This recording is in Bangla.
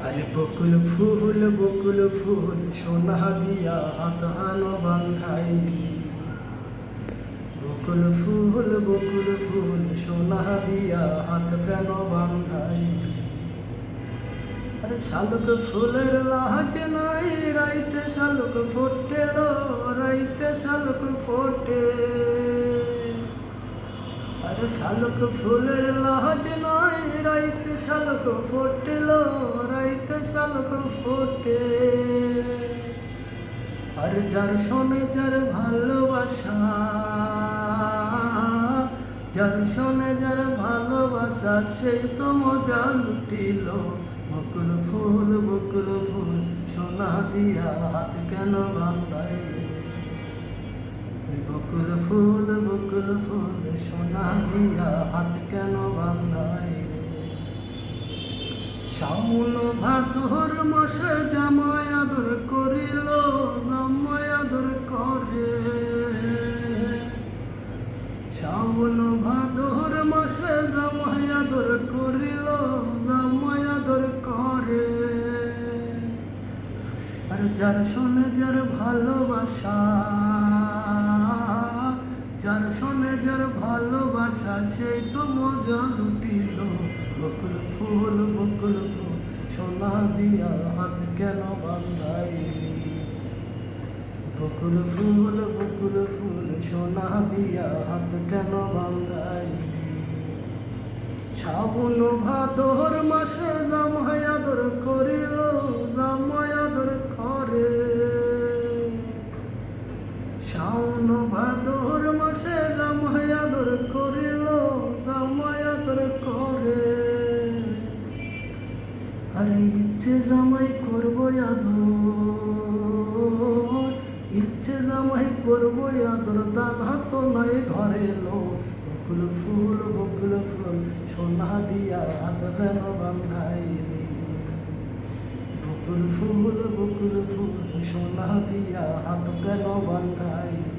আরে বকুল ফুল সোনা দিয়া হাত হানো বান্ধাইলি। বকুল ফুল সোনা দিয়া হাত কেন বান্ধাইলি। আরে শালুক ফুলের লাজ নাই, রাইতে শালুক ফোটেল, রাইতে শালুক ফোটে। আরে শালুক ফুলের লাজ নাই, রাইতে শালুক ফোটেল, রাইতে শালুক ফোটে। আর যার শোনে যার ভালোবাসা, যার শোনে যার ভালোবাসা, সেই তো মজা লুটিল। বকুল ফুল সোনা দিয়া হাত কেন বান্ধাইলি। বকুল ফুল সোনা দিয়া হাত কেন বান্ধাইলি। শাওন ভাদর মাসে জামাই আদর করিল, জামাই আদর করে। শাওন ভাদর মাসে জামাই আদর করিল, জামাই আদর করে। আর যার শোনে যার ভালোবাসা, যার শোনে যার ভালোবাসা, সেই তো মজা লুটিল। বকুল ফুল সোনা দিয়া হাত কেন বান্ধাইলি। বকুল ফুল সোনা দিয়া হাত কেন বান্ধাইলি। শ্রাবণ ভাদর মাসে জামাই আদর করিল, জামাই আদর করে। শাওন ভাদর মাসে জামাই আদর করিল, জামাই আদর করে। আরে ইচ্ছে জামাই করবো আদর, ইচ্ছে জামাই করবো আদর, দান হাত নাই ঘরে এলো। বকুল ফুল সোনা দিয়া হাত কেন বান্ধাইলি। বকুল ফুল সোনা দিয়া হাত কেন বান্ধাইলি।